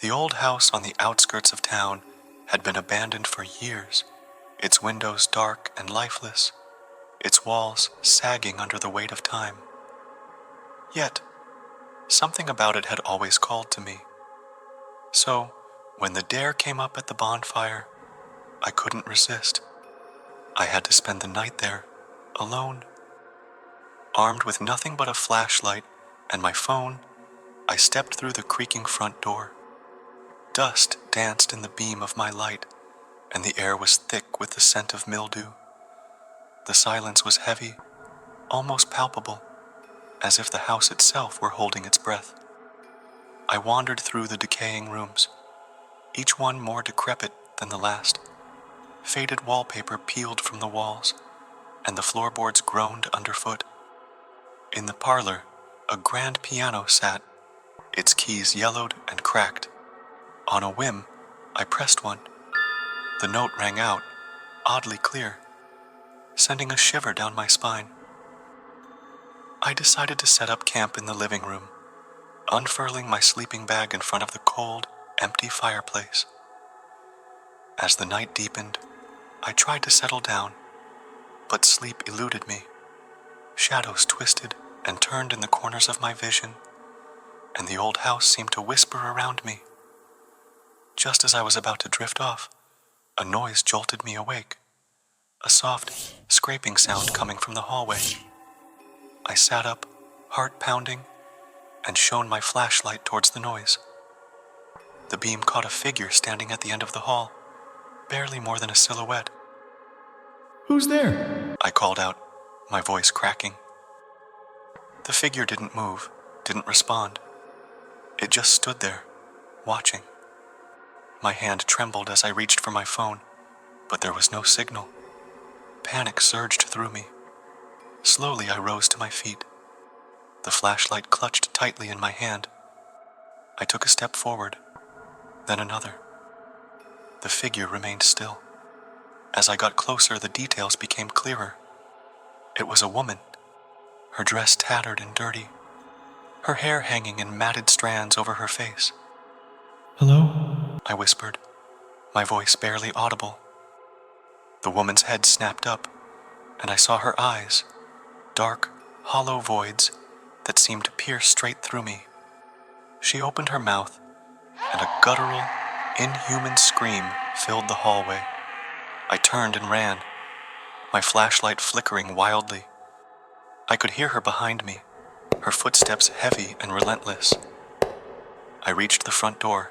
The old house on the outskirts of town had been abandoned for years, its windows dark and lifeless, its walls sagging under the weight of time. Yet, something about it had always called to me. So, when the dare came up at the bonfire, I couldn't resist. I had to spend the night there, alone. Armed with nothing but a flashlight and my phone, I stepped through the creaking front door. Dust danced in the beam of my light, and the air was thick with the scent of mildew. The silence was heavy, almost palpable, as if the house itself were holding its breath. I wandered through the decaying rooms, each one more decrepit than the last. Faded wallpaper peeled from the walls, and the floorboards groaned underfoot. In the parlor, a grand piano sat, its keys yellowed and cracked. On a whim, I pressed one. The note rang out, oddly clear, sending a shiver down my spine. I decided to set up camp in the living room, unfurling my sleeping bag in front of the cold, empty fireplace. As the night deepened, I tried to settle down, but sleep eluded me. Shadows twisted and turned in the corners of my vision, and the old house seemed to whisper around me. Just as I was about to drift off, a noise jolted me awake, a soft, scraping sound coming from the hallway. I sat up, heart pounding, and shone my flashlight towards the noise. The beam caught a figure standing at the end of the hall, barely more than a silhouette. "Who's there?" I called out, my voice cracking. The figure didn't move, didn't respond. It just stood there, watching. My hand trembled as I reached for my phone, but there was no signal. Panic surged through me. Slowly I rose to my feet. The flashlight clutched tightly in my hand. I took a step forward, then another. The figure remained still. As I got closer, the details became clearer. It was a woman, her dress tattered and dirty, her hair hanging in matted strands over her face. "Hello?" I whispered, my voice barely audible. The woman's head snapped up, and I saw her eyes, dark, hollow voids that seemed to pierce straight through me. She opened her mouth, and a guttural, inhuman scream filled the hallway. I turned and ran, my flashlight flickering wildly. I could hear her behind me, her footsteps heavy and relentless. I reached the front door,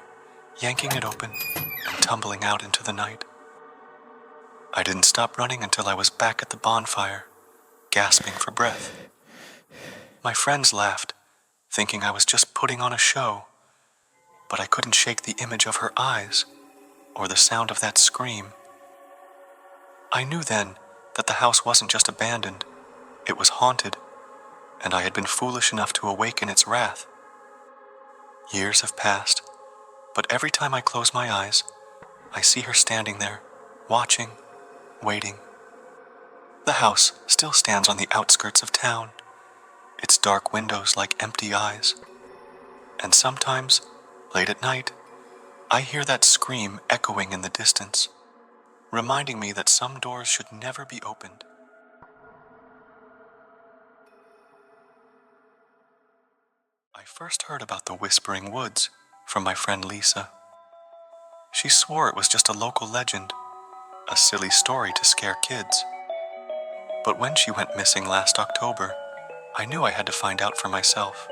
yanking it open and tumbling out into the night. I didn't stop running until I was back at the bonfire, gasping for breath. My friends laughed, thinking I was just putting on a show, but I couldn't shake the image of her eyes or the sound of that scream. I knew then that the house wasn't just abandoned, it was haunted, and I had been foolish enough to awaken its wrath. Years have passed, but every time I close my eyes, I see her standing there, watching, waiting. The house still stands on the outskirts of town, its dark windows like empty eyes. And sometimes, late at night, I hear that scream echoing in the distance, reminding me that some doors should never be opened. I first heard about the Whispering Woods from my friend Lisa. She swore it was just a local legend, a silly story to scare kids. But when she went missing last October, I knew I had to find out for myself.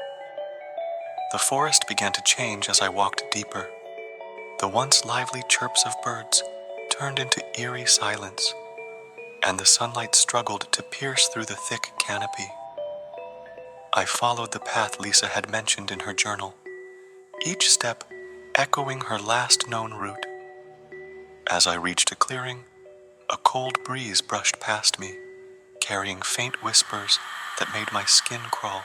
The forest began to change as I walked deeper. The once lively chirps of birds turned into eerie silence, and the sunlight struggled to pierce through the thick canopy. I followed the path Lisa had mentioned in her journal, each step echoing her last known route. As I reached a clearing, a cold breeze brushed past me, carrying faint whispers that made my skin crawl.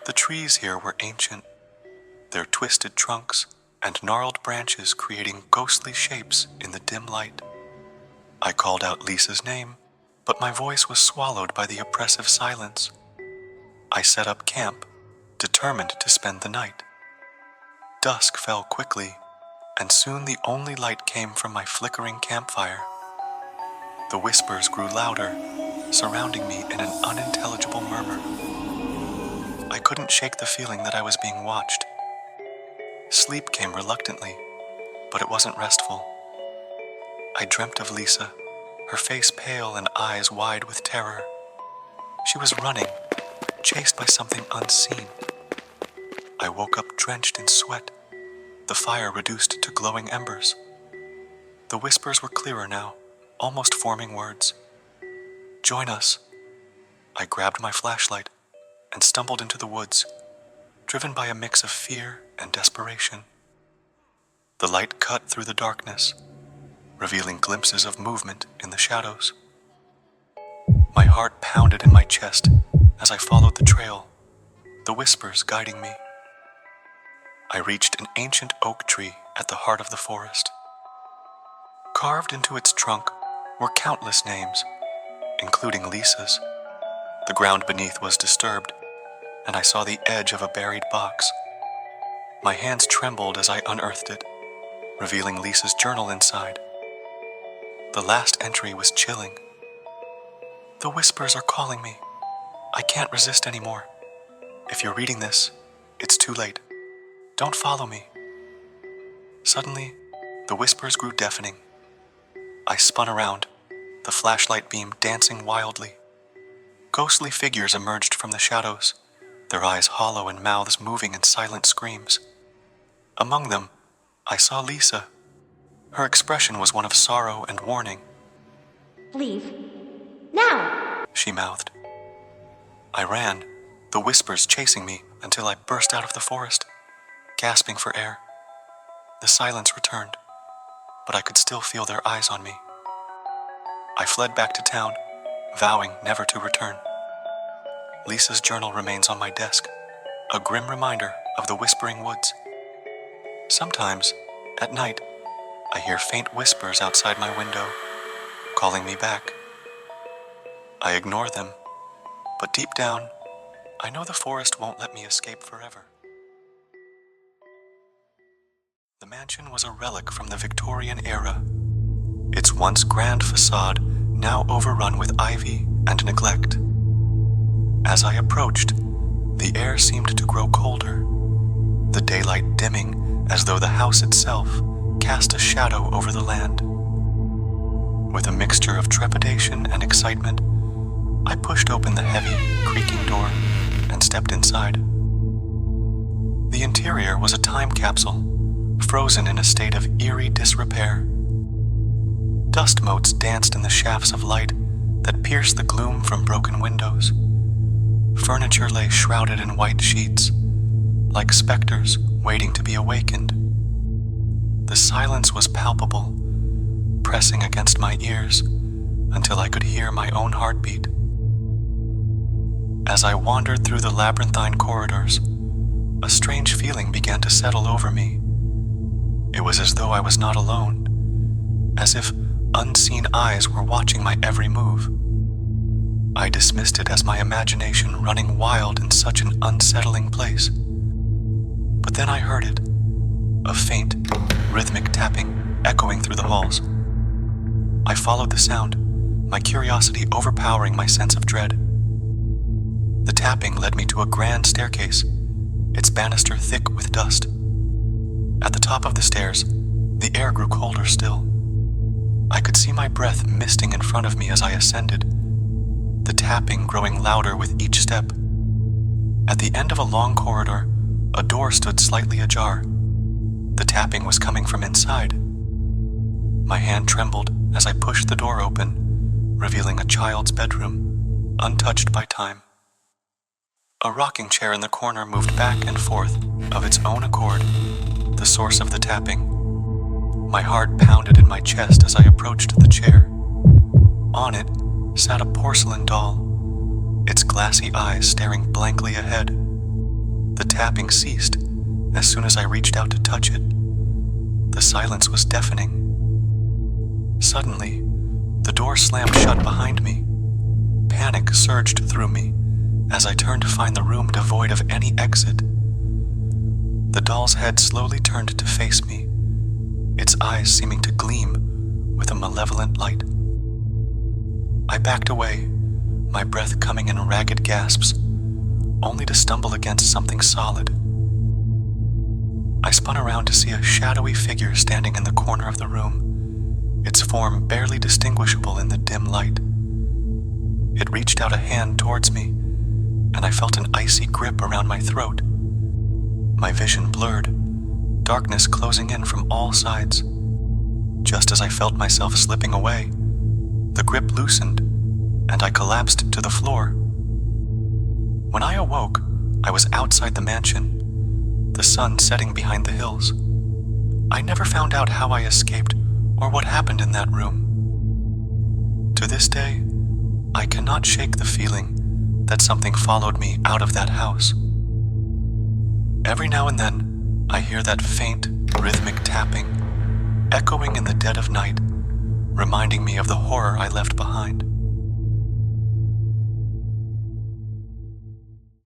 The trees here were ancient, their twisted trunks and gnarled branches creating ghostly shapes in the dim light. I called out Lisa's name, but my voice was swallowed by the oppressive silence. I set up camp, determined to spend the night. Dusk fell quickly, and soon the only light came from my flickering campfire. The whispers grew louder, surrounding me in an unintelligible murmur. I couldn't shake the feeling that I was being watched. Sleep came reluctantly, but it wasn't restful. I dreamt of Lisa, her face pale and eyes wide with terror. She was running, chased by something unseen. I woke up drenched in sweat, the fire reduced to glowing embers. The whispers were clearer now, almost forming words. "Join us." I grabbed my flashlight and stumbled into the woods, driven by a mix of fear and desperation. The light cut through the darkness, revealing glimpses of movement in the shadows. My heart pounded in my chest as I followed the trail, the whispers guiding me. I reached an ancient oak tree at the heart of the forest. Carved into its trunk were countless names, including Lisa's. The ground beneath was disturbed, and I saw the edge of a buried box. My hands trembled as I unearthed it, revealing Lisa's journal inside. The last entry was chilling. "The whispers are calling me. I can't resist anymore. If you're reading this, it's too late. Don't follow me." Suddenly, the whispers grew deafening. I spun around, the flashlight beam dancing wildly. Ghostly figures emerged from the shadows, their eyes hollow and mouths moving in silent screams. Among them, I saw Lisa. Her expression was one of sorrow and warning. "Leave. Now!" she mouthed. I ran, the whispers chasing me until I burst out of the forest, gasping for air. The silence returned, but I could still feel their eyes on me. I fled back to town, vowing never to return. Lisa's journal remains on my desk, a grim reminder of the whispering woods. Sometimes, at night, I hear faint whispers outside my window, calling me back. I ignore them, but deep down, I know the forest won't let me escape forever. The mansion was a relic from the Victorian era, its once grand facade now overrun with ivy and neglect. As I approached, the air seemed to grow colder, the daylight dimming as though the house itself cast a shadow over the land. With a mixture of trepidation and excitement, I pushed open the heavy, creaking door and stepped inside. The interior was a time capsule, frozen in a state of eerie disrepair. Dust motes danced in the shafts of light that pierced the gloom from broken windows. Furniture lay shrouded in white sheets, like specters waiting to be awakened. The silence was palpable, pressing against my ears until I could hear my own heartbeat. As I wandered through the labyrinthine corridors, a strange feeling began to settle over me. It was as though I was not alone, as if unseen eyes were watching my every move. I dismissed it as my imagination running wild in such an unsettling place. But then I heard it, a faint, rhythmic tapping echoing through the halls. I followed the sound, my curiosity overpowering my sense of dread. The tapping led me to a grand staircase, its banister thick with dust. At the top of the stairs, the air grew colder still. I could see my breath misting in front of me as I ascended, the tapping growing louder with each step. At the end of a long corridor, a door stood slightly ajar. The tapping was coming from inside. My hand trembled as I pushed the door open, revealing a child's bedroom, untouched by time. A rocking chair in the corner moved back and forth of its own accord, the source of the tapping. My heart pounded in my chest as I approached the chair. On it sat a porcelain doll, its glassy eyes staring blankly ahead. The tapping ceased as soon as I reached out to touch it. The silence was deafening. Suddenly, the door slammed shut behind me. Panic surged through me as I turned to find the room devoid of any exit. The doll's head slowly turned to face me, its eyes seeming to gleam with a malevolent light. I backed away, my breath coming in ragged gasps, only to stumble against something solid. I spun around to see a shadowy figure standing in the corner of the room, its form barely distinguishable in the dim light. It reached out a hand towards me, and I felt an icy grip around my throat. My vision blurred, darkness closing in from all sides. Just as I felt myself slipping away, the grip loosened, and I collapsed to the floor. When I awoke, I was outside the mansion, the sun setting behind the hills. I never found out how I escaped or what happened in that room. To this day, I cannot shake the feeling that something followed me out of that house. Every now and then, I hear that faint, rhythmic tapping, echoing in the dead of night, reminding me of the horror I left behind.